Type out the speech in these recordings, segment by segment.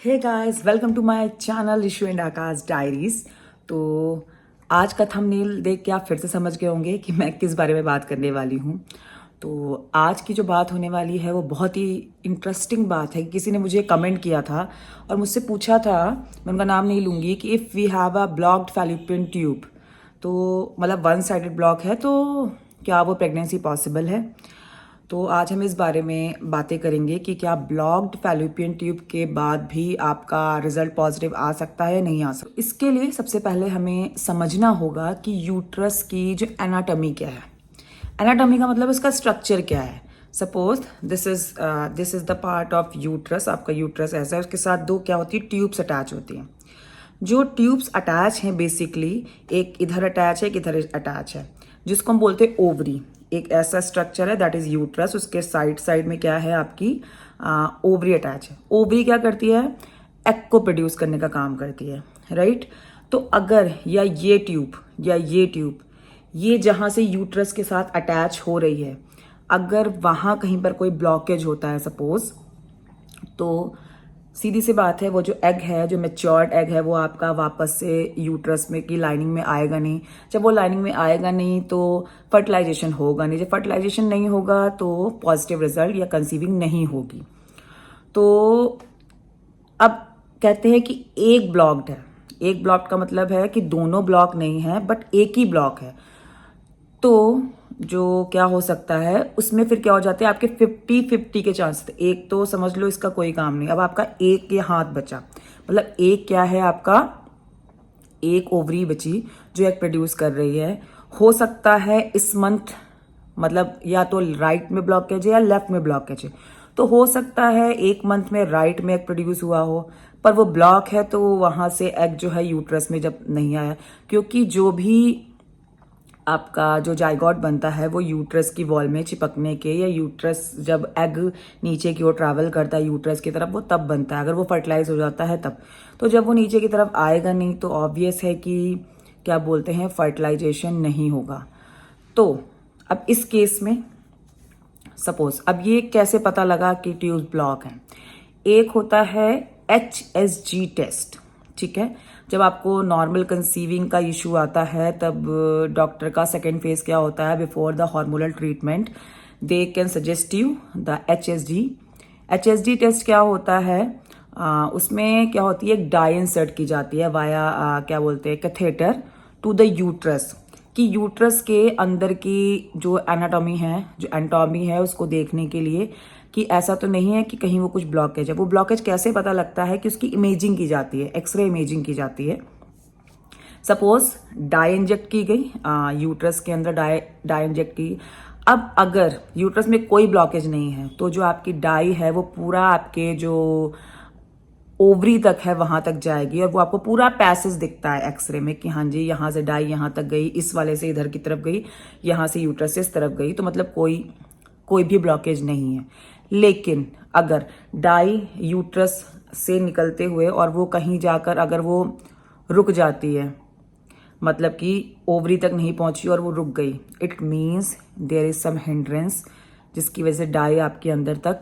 Hey guys, welcome to my channel Rishu and Akash diaries. तो आज का थंबनेल देख के आप फिर से समझ गए होंगे कि मैं किस बारे में बात करने वाली हूँ। तो आज की जो बात होने वाली है वो बहुत ही इंटरेस्टिंग बात है। किसी ने मुझे कमेंट किया था और मुझसे पूछा था, मैं उनका नाम नहीं लूँगी, कि if we have a blocked fallopian tube, तो मतलब वन साइडेड ब्लॉक है, तो क्या वो प्रेगनेंसी पॉसिबल है। तो आज हम इस बारे में बातें करेंगे कि क्या ब्लॉक्ड फैलोपियन ट्यूब के बाद भी आपका रिजल्ट पॉजिटिव आ सकता है या नहीं आ सकता। इसके लिए सबसे पहले हमें समझना होगा कि यूट्रस की जो एनाटॉमी क्या है। एनाटॉमी का मतलब इसका स्ट्रक्चर क्या है। Suppose this is the part of uterus. आपका यूट्रस ऐसा है, उसके साथ दो क्या होती है, ट्यूब्स अटैच होती हैं। जो ट्यूब्स अटैच हैं बेसिकली, एक इधर अटैच है, एक इधर अटैच है, जिसको हम बोलते हैं ओवरी। एक ऐसा स्ट्रक्चर है दैट इज यूट्रस, उसके साइड साइड में क्या है, आपकी ओवरी अटैच है। ओवरी क्या करती है, एग को प्रोड्यूस करने का काम करती है, राइट। तो अगर ये ट्यूब ये जहां से यूट्रस के साथ अटैच हो रही है, अगर वहां कहीं पर कोई ब्लॉकेज होता है सपोज, तो सीधी सी बात है, वो जो एग है, जो मेच्योर्ड एग है, वो आपका वापस से यूट्रस में की लाइनिंग में आएगा नहीं। जब वो लाइनिंग में आएगा नहीं तो फर्टिलाइजेशन होगा नहीं। जब फर्टिलाइजेशन नहीं होगा तो पॉजिटिव रिजल्ट या कंसीविंग नहीं होगी। तो अब कहते हैं कि एक ब्लॉक्ड है। एक ब्लॉक का मतलब है कि दोनों ब्लॉक नहीं है, बट एक ही ब्लॉक है। तो जो क्या हो सकता है उसमें फिर क्या हो जाते हैं, आपके 50-50 के चांस थे। एक तो समझ लो इसका कोई काम नहीं। अब आपका एक ये हाथ बचा, मतलब एक क्या है, आपका एक ओवरी बची जो एग प्रोड्यूस कर रही है। हो सकता है इस मंथ, मतलब या तो राइट में ब्लॉकेज है या लेफ्ट में ब्लॉकेज है। तो हो सकता है एक मंथ में राइट में एग प्रोड्यूस हुआ हो, पर वो ब्लॉक है तो वहां से एग जो है यूट्रस में जब नहीं आया, क्योंकि जो भी आपका जो जाइगोट बनता है वो यूट्रस की वॉल में चिपकने के, या यूट्रस जब एग नीचे की ओर ट्रैवल करता है यूट्रस की तरफ, वो तब बनता है, अगर वो फर्टिलाइज हो जाता है तब। तो जब वो नीचे की तरफ आएगा नहीं तो ऑब्वियस है कि क्या बोलते हैं, फर्टिलाइजेशन नहीं होगा। तो अब इस केस में सपोज, अब ये कैसे पता लगा कि ट्यूब ब्लॉक है। एक होता है HSG टेस्ट, ठीक है। जब आपको नॉर्मल कंसीविंग का इशू आता है तब डॉक्टर का सेकेंड फेज क्या होता है, before the hormonal treatment they can suggest you the HSG test क्या होता है, उसमें क्या होती है, एक डाई इंसर्ट की जाती है वाया क्या बोलते हैं, कैथेटर टू द यूट्रस, कि यूट्रस के अंदर की जो एनाटॉमी है उसको देखने के लिए कि ऐसा तो नहीं है कि कहीं वो कुछ ब्लॉकेज है। वो ब्लॉकेज कैसे पता लगता है कि उसकी इमेजिंग की जाती है, एक्सरे इमेजिंग की जाती है। सपोज डाई इंजेक्ट की गई यूट्रस के अंदर, डाई इंजेक्ट की। अब अगर यूट्रस में कोई ब्लॉकेज नहीं है तो जो आपकी डाई है वो पूरा आपके जो ओवरी तक है वहां तक जाएगी, और वो आपको पूरा पैसेज दिखता है एक्सरे में कि हाँ जी, यहां से डाई यहां तक गई, इस वाले से इधर की तरफ गई, यहां से यूट्रस से इस तरफ गई, तो मतलब कोई भी ब्लॉकेज नहीं है। लेकिन अगर डाई यूट्रस से निकलते हुए और वो कहीं जाकर अगर वो रुक जाती है, मतलब कि ओवरी तक नहीं पहुंची और वो रुक गई, it means there is some hindrance, जिसकी वजह से डाई आपके अंदर तक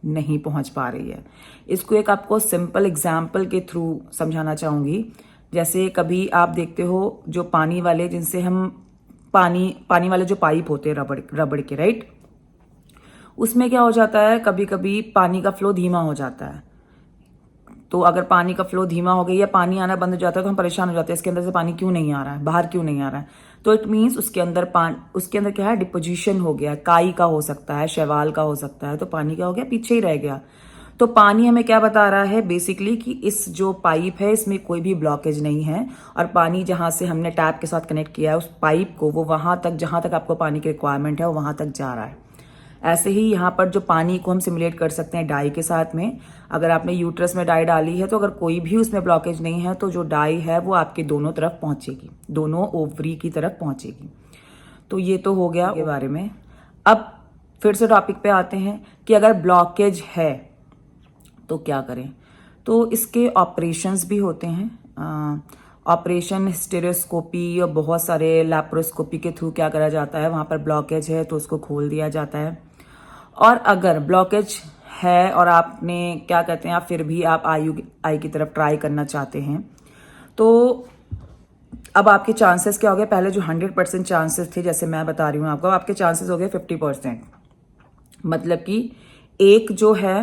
नहीं पहुंच पा रही है। इसको एक आपको सिंपल एग्जाम्पल के थ्रू समझाना चाहूंगी। जैसे कभी आप देखते हो जो पानी वाले, जिनसे हम पानी वाले जो पाइप होते हैं रबड़ के, राइट, उसमें क्या हो जाता है, कभी कभी पानी का फ्लो धीमा हो जाता है। तो अगर पानी का फ्लो धीमा हो गया या पानी आना बंद हो जाता है तो हम परेशान हो जाते हैं, इसके अंदर से पानी क्यों नहीं आ रहा है, बाहर क्यों नहीं आ रहा है। तो इट मीन्स उसके अंदर क्या है, डिपोजिशन हो गया, काई का हो सकता है, शैवाल का हो सकता है, तो पानी क्या हो गया, पीछे ही रह गया। तो पानी हमें क्या बता रहा है बेसिकली, कि इस जो पाइप है इसमें कोई भी ब्लॉकेज नहीं है, और पानी जहां से हमने टैप के साथ कनेक्ट किया है उस पाइप को, वो वहां तक जहां तक आपको पानी की रिक्वायरमेंट है वो वहां तक जा रहा है। ऐसे ही यहाँ पर जो पानी को हम सिमुलेट कर सकते हैं डाई के साथ में। अगर आपने यूट्रस में डाई डाली है तो अगर कोई भी उसमें ब्लॉकेज नहीं है तो जो डाई है वो आपके दोनों तरफ पहुंचेगी, दोनों ओवरी की तरफ पहुंचेगी। तो ये तो हो गया के बारे में। अब फिर से टॉपिक पे आते हैं कि अगर ब्लॉकेज है तो क्या करें। तो इसके ऑपरेशंस भी होते हैं। ऑपरेशन स्टेरोस्कोपी और बहुत सारे लैप्रोस्कोपी के थ्रू क्या करा जाता है, वहां पर ब्लॉकेज है तो उसको खोल दिया जाता है। और अगर ब्लॉकेज है और आपने क्या कहते हैं, आप फिर भी आप आई की तरफ ट्राई करना चाहते हैं, तो अब आपके चांसेस क्या हो गए, पहले जो 100% चांसेस थे, जैसे मैं बता रही हूँ आपको, आपके चांसेस हो गए 50%। मतलब कि एक जो है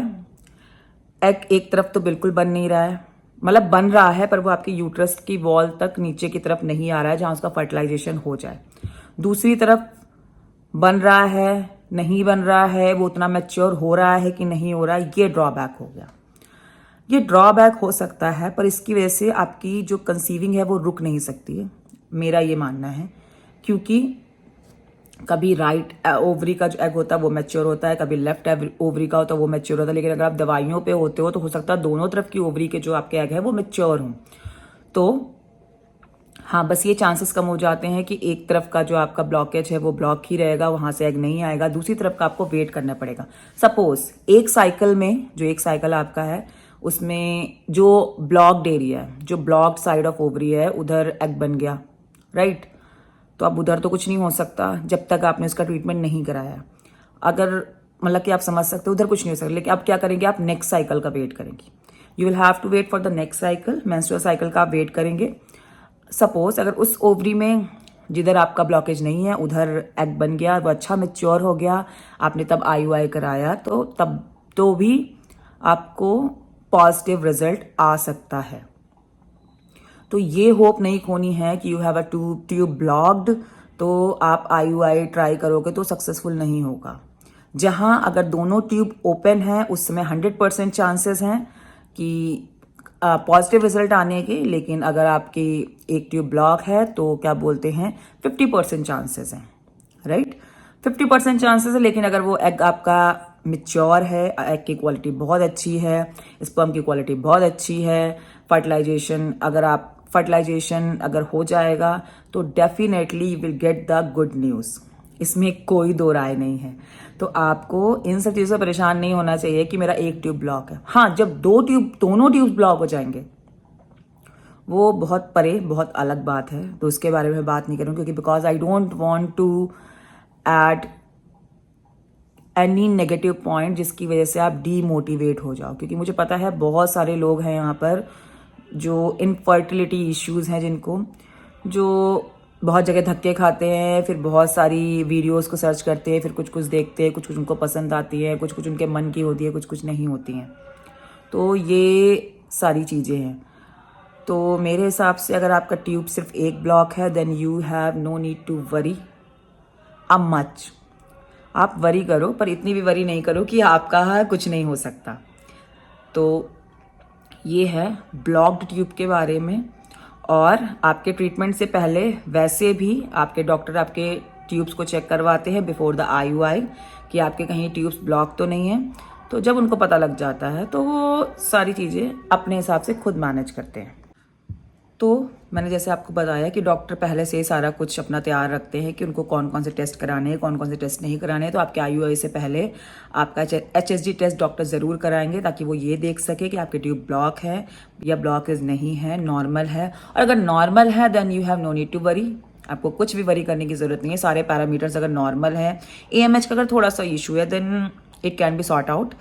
एग एक तरफ तो बिल्कुल बन नहीं रहा है, मतलब बन रहा है पर वो आपके यूट्रस की वॉल तक नीचे की तरफ नहीं आ रहा है जहां उसका फर्टिलाइजेशन हो जाए। दूसरी तरफ बन रहा है, नहीं बन रहा है, वो उतना मैच्योर हो रहा है कि नहीं हो रहा है, ये ड्रॉबैक हो गया। ये ड्रॉबैक हो सकता है, पर इसकी वजह से आपकी जो कंसीविंग है वो रुक नहीं सकती है, मेरा ये मानना है। क्योंकि कभी राइट ओवरी का जो एग होता है वो मैच्योर होता है, कभी लेफ्ट ओवरी का होता है वो मैच्योर होता है। लेकिन अगर आप दवाइयों पे होते हो तो हो सकता है दोनों तरफ की ओवरी के जो आपके एग है वो मैच्योर हों। तो हाँ, बस ये चांसेस कम हो जाते हैं कि एक तरफ का जो आपका ब्लॉकेज है वो ब्लॉक ही रहेगा, वहां से एग नहीं आएगा, दूसरी तरफ का आपको वेट करना पड़ेगा। सपोज एक साइकिल में, जो एक साइकिल आपका है उसमें जो ब्लॉक्ड एरिया है, जो ब्लॉक्ड साइड ऑफ ओवरी है, उधर एग बन गया, राइट? तो अब उधर तो कुछ नहीं हो सकता जब तक आपने उसका ट्रीटमेंट नहीं कराया। अगर मतलब कि आप समझ सकते हो उधर कुछ नहीं हो सकता, लेकिन आप क्या करेंगे, आप नेक्स्ट साइकिल का वेट करेंगे। You will have to wait for the next cycle, menstrual cycle का आप वेट करेंगे। सपोज अगर उस ओवरी में जिधर आपका ब्लॉकेज नहीं है उधर एग बन गया, वो अच्छा मेच्योर हो गया, आपने तब IUI कराया, तो तब तो भी आपको पॉजिटिव रिजल्ट आ सकता है। तो ये होप नहीं खोनी है कि you have a tube blocked तो आप IUI ट्राई करोगे तो सक्सेसफुल नहीं होगा। जहां अगर दोनों ट्यूब ओपन है उस समय 100% चांसेस हैं कि पॉजिटिव रिजल्ट आने के, लेकिन अगर आपकी एक ट्यूब ब्लॉक है तो क्या बोलते हैं 50% चांसेस हैं, राइट? 50% चांसेस है, लेकिन अगर वो एग आपका मिच्योर है, एग की क्वालिटी बहुत अच्छी है, स्पर्म की क्वालिटी बहुत अच्छी है, फर्टिलाइजेशन अगर हो जाएगा तो definitely you will get the good news, इसमें कोई दो राय नहीं है। तो आपको इन सब चीज़ों से परेशान नहीं होना चाहिए कि मेरा एक ट्यूब ब्लॉक है। हाँ, जब दोनों ट्यूब ब्लॉक हो जाएंगे वो बहुत परे, बहुत अलग बात है, तो उसके बारे में बात नहीं करूँ, क्योंकि because I don't want to add any negative point जिसकी वजह से आप डीमोटिवेट हो जाओ। क्योंकि मुझे पता है बहुत सारे लोग हैं यहाँ पर जो इनफर्टिलिटी इश्यूज हैं, जिनको जो बहुत जगह धक्के खाते हैं, फिर बहुत सारी वीडियोस को सर्च करते हैं, फिर कुछ कुछ देखते हैं, कुछ कुछ उनको पसंद आती है, कुछ कुछ उनके मन की होती है, कुछ कुछ नहीं होती हैं। तो ये सारी चीज़ें हैं। तो मेरे हिसाब से अगर आपका ट्यूब सिर्फ एक ब्लॉक है then you have no need to worry a much. आप वरी करो पर इतनी भी वरी नहीं करो कि आपका कुछ नहीं हो सकता। तो ये है ब्लॉक्ड ट्यूब के बारे में। और आपके ट्रीटमेंट से पहले वैसे भी आपके डॉक्टर आपके ट्यूब्स को चेक करवाते हैं बिफोर द IUI कि आपके कहीं ट्यूब्स ब्लॉक तो नहीं है। तो जब उनको पता लग जाता है तो वो सारी चीज़ें अपने हिसाब से खुद मैनेज करते हैं। तो मैंने जैसे आपको बताया कि डॉक्टर पहले से सारा कुछ अपना तैयार रखते हैं कि उनको कौन कौन से टेस्ट कराने हैं, कौन कौन से टेस्ट नहीं कराने हैं। तो आपके IUI से पहले आपका HSG टेस्ट डॉक्टर ज़रूर कराएंगे ताकि वो ये देख सके कि आपके ट्यूब ब्लॉक है या ब्लॉकेज नहीं है, नॉर्मल है। और अगर नॉर्मल है then you have no need to worry, आपको कुछ भी वरी करने की ज़रूरत नहीं है। सारे पैरामीटर्स अगर नॉर्मल है, AMH का अगर थोड़ा सा इशू है then it can be sort out,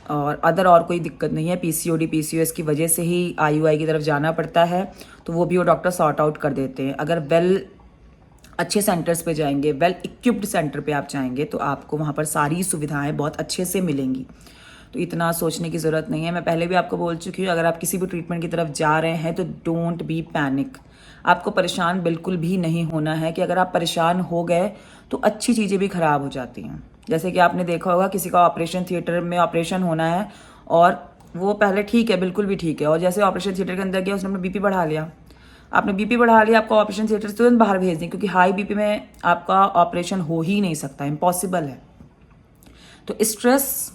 और अदर और कोई दिक्कत नहीं है। PCOD PCOS की वजह से ही IUI की तरफ जाना पड़ता है, तो वो भी वो डॉक्टर सॉर्ट आउट कर देते हैं। अगर अच्छे सेंटर्स पे जाएंगे, वेल इक्विप्ड सेंटर पे आप जाएंगे तो आपको वहाँ पर सारी सुविधाएं बहुत अच्छे से मिलेंगी। तो इतना सोचने की ज़रूरत नहीं है। मैं पहले भी आपको बोल चुकी हूँ, अगर आप किसी भी ट्रीटमेंट की तरफ जा रहे हैं तो डोंट बी पैनिक। आपको परेशान बिल्कुल भी नहीं होना है कि अगर आप परेशान हो गए तो अच्छी चीज़ें भी खराब हो जाती हैं। जैसे कि आपने देखा होगा किसी का ऑपरेशन थिएटर में ऑपरेशन होना है और वो पहले ठीक है, बिल्कुल भी ठीक है, और जैसे ऑपरेशन थिएटर के अंदर गया उसने अपना BP बढ़ा लिया। आपने BP बढ़ा लिया, आपको ऑपरेशन थिएटर से तुरंत बाहर भेज दें, क्योंकि हाई BP में आपका ऑपरेशन हो ही नहीं सकता, इम्पॉसिबल है। तो स्ट्रेस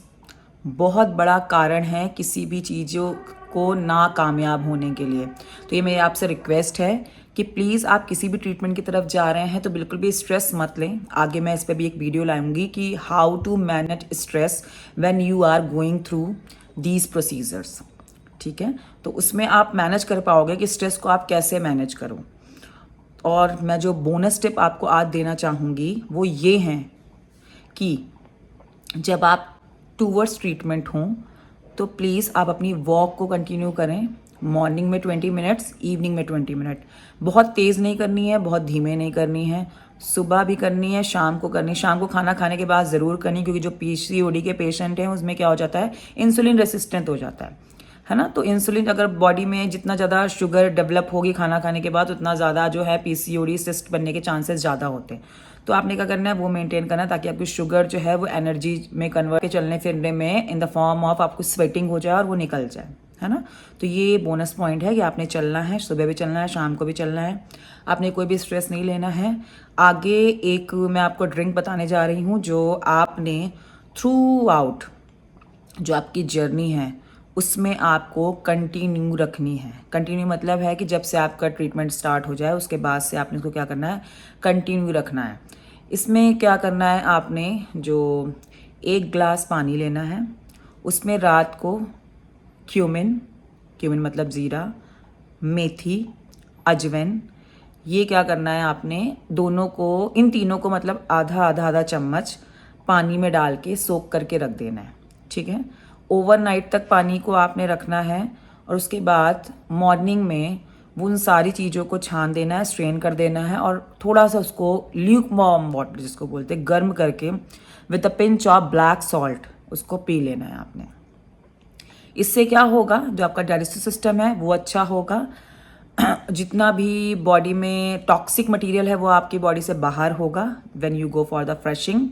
बहुत बड़ा कारण है किसी भी चीज़ों को नाकामयाब होने के लिए। तो ये मेरी आपसे रिक्वेस्ट है कि प्लीज़ आप किसी भी ट्रीटमेंट की तरफ जा रहे हैं तो बिल्कुल भी स्ट्रेस मत लें। आगे मैं इस पर भी एक वीडियो लाऊंगी कि how to manage stress when you are going through these procedures, ठीक है? तो उसमें आप मैनेज कर पाओगे कि स्ट्रेस को आप कैसे मैनेज करो। और मैं जो बोनस टिप आपको आज देना चाहूँगी वो ये हैं कि जब आप टूवर्ड्स ट्रीटमेंट हूँ तो प्लीज़ आप अपनी वॉक को कंटिन्यू करें। मॉर्निंग में 20 मिनट्स, इवनिंग में 20 मिनट। बहुत तेज़ नहीं करनी है, बहुत धीमे नहीं करनी है। सुबह भी करनी है, शाम को करनी है। शाम को खाना खाने के बाद ज़रूर करनी, क्योंकि जो पीसीओडी के पेशेंट हैं उसमें क्या हो जाता है, इंसुलिन रेसिस्टेंट हो जाता है ना। तो इंसुलिन अगर बॉडी में जितना ज़्यादा शुगर डेवलप होगी खाना खाने के बाद, उतना ज़्यादा जो है पीसीओडी सिस्ट बनने के चांसेस ज़्यादा होते हैं। तो आपने क्या करना है, वो मेंटेन करना है ताकि आपकी शुगर जो है वो एनर्जी में कन्वर्ट के चलने फिरने में इन द फॉर्म ऑफ आपको स्वेटिंग हो जाए और वो निकल जाए, है ना। तो ये बोनस पॉइंट है कि आपने चलना है, सुबह भी चलना है, शाम को भी चलना है। आपने कोई भी स्ट्रेस नहीं लेना है। आगे एक मैं आपको ड्रिंक बताने जा रही हूँ जो आपने थ्रू आउट जो आपकी जर्नी है उसमें आपको कंटिन्यू रखनी है। कंटिन्यू मतलब है कि जब से आपका ट्रीटमेंट स्टार्ट हो जाए उसके बाद से आपने उसको क्या करना है, कंटिन्यू रखना है। इसमें क्या करना है, आपने जो 1 ग्लास पानी लेना है, उसमें रात को क्यूमिन मतलब ज़ीरा, मेथी, अजवाइन, ये क्या करना है आपने दोनों को, इन तीनों को मतलब आधा चम्मच पानी में डाल के सोक करके रख देना है, ठीक है। ओवरनाइट तक पानी को आपने रखना है और उसके बाद मॉर्निंग में वो उन सारी चीज़ों को छान देना है, स्ट्रेन कर देना है और थोड़ा सा उसको ल्यूक वार्म वाटर जिसको बोलते हैं, गर्म करके with a pinch of black salt उसको पी लेना है आपने। इससे क्या होगा, जो आपका डाइजेस्टिव सिस्टम है वो अच्छा होगा। जितना भी बॉडी में टॉक्सिक मटेरियल है वो आपकी बॉडी से बाहर होगा when you go for the freshing,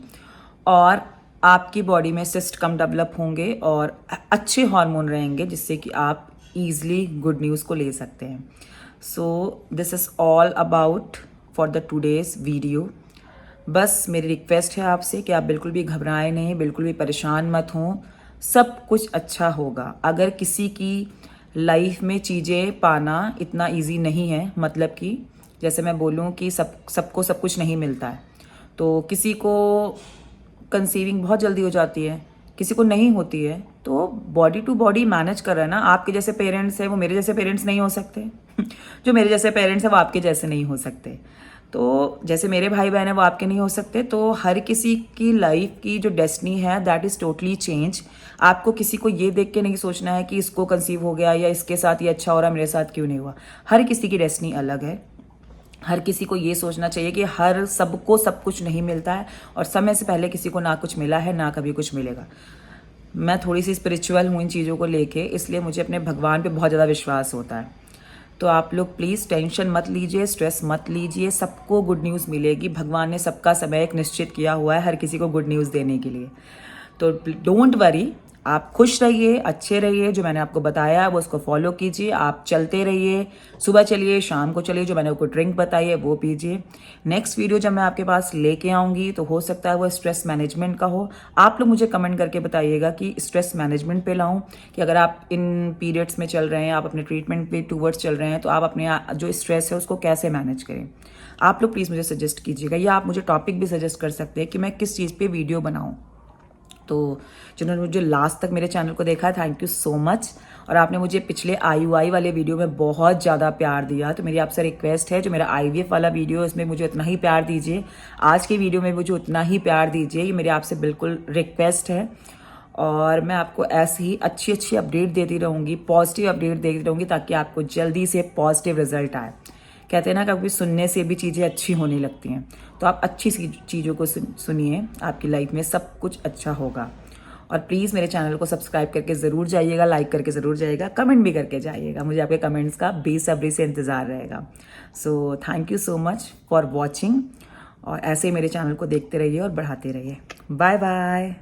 और आपकी बॉडी में सिस्ट कम डेवलप होंगे और अच्छे हार्मोन रहेंगे जिससे कि आप ईजिली गुड न्यूज़ को ले सकते हैं। So this is all about for the today's video. बस मेरी रिक्वेस्ट है आपसे कि आप बिल्कुल भी घबराएं नहीं, बिल्कुल भी परेशान मत हों, सब कुछ अच्छा होगा। अगर किसी की लाइफ में चीज़ें पाना इतना इजी नहीं है, मतलब कि जैसे मैं बोलूँ कि सबको सब कुछ नहीं मिलता है, तो किसी को कंसीविंग बहुत जल्दी हो जाती है, किसी को नहीं होती है, तो बॉडी टू बॉडी मैनेज कर रहा है ना। आपके जैसे पेरेंट्स हैं वो मेरे जैसे पेरेंट्स नहीं हो सकते जो मेरे जैसे पेरेंट्स हैं वो आपके जैसे नहीं हो सकते, तो जैसे मेरे भाई बहन है वो आपके नहीं हो सकते। तो हर किसी की लाइफ की जो डेस्टिनी है दैट इज़ टोटली चेंज। आपको किसी को ये देख के नहीं सोचना है कि इसको कंसीव हो गया या इसके साथ ये अच्छा हो रहा है, मेरे साथ क्यों नहीं हुआ। हर किसी की डेस्टिनी अलग है। हर किसी को ये सोचना चाहिए कि हर सबको सब कुछ नहीं मिलता है और समय से पहले किसी को ना कुछ मिला है ना कभी कुछ मिलेगा। मैं थोड़ी सी स्पिरिचुअल हूँ इन चीज़ों को लेके, इसलिए मुझे अपने भगवान पे बहुत ज़्यादा विश्वास होता है। तो आप लोग प्लीज़ टेंशन मत लीजिए, स्ट्रेस मत लीजिए, सबको गुड न्यूज़ मिलेगी। भगवान ने सबका समय एक निश्चित किया हुआ है हर किसी को गुड न्यूज़ देने के लिए। तो डोंट वरी, आप खुश रहिए, अच्छे रहिए। जो मैंने आपको बताया वो उसको फॉलो कीजिए। आप चलते रहिए, सुबह चलिए, शाम को चलिए, जो मैंने आपको ड्रिंक बताई है वो पीजिए। नेक्स्ट वीडियो जब मैं आपके पास लेके आऊँगी तो हो सकता है वो स्ट्रेस मैनेजमेंट का हो। आप लोग मुझे कमेंट करके बताइएगा कि स्ट्रेस मैनेजमेंट पे लाऊं, कि अगर आप इन पीरियड्स में चल रहे हैं, आप अपने ट्रीटमेंट पे टूवर्ड्स चल रहे हैं, तो आप अपने जो स्ट्रेस है उसको कैसे मैनेज करें। आप लोग प्लीज़ मुझे सजेस्ट कीजिएगा, या आप मुझे टॉपिक भी सजेस्ट कर सकते हैं कि मैं किस चीज़ पे वीडियो बनाऊं। तो जिन्होंने मुझे लास्ट तक मेरे चैनल को देखा, थैंक यू सो मच। और आपने मुझे पिछले IUI वाले वीडियो में बहुत ज़्यादा प्यार दिया, तो मेरी आपसे रिक्वेस्ट है जो मेरा IVF वाला वीडियो है उसमें मुझे उतना ही प्यार दीजिए, आज के वीडियो में मुझे उतना ही प्यार दीजिए। ये मेरी आपसे बिल्कुल रिक्वेस्ट है और मैं आपको ऐसे ही अच्छी अच्छी अपडेट देती रहूँगी, पॉजिटिव अपडेट देती रहूँगी, ताकि आपको जल्दी से पॉजिटिव रिजल्ट आए। कहते हैं ना कभी सुनने से भी चीज़ें अच्छी होने लगती हैं, तो आप अच्छी सी चीज़ों को सुनिए, आपकी लाइफ में सब कुछ अच्छा होगा। और प्लीज़ मेरे चैनल को सब्सक्राइब करके ज़रूर जाइएगा, लाइक करके ज़रूर जाइएगा, कमेंट भी करके जाइएगा। मुझे आपके कमेंट्स का बेसब्री से इंतज़ार रहेगा। So thank you so much for watching, और ऐसे ही मेरे चैनल को देखते रहिए और बढ़ाते रहिए। Bye bye.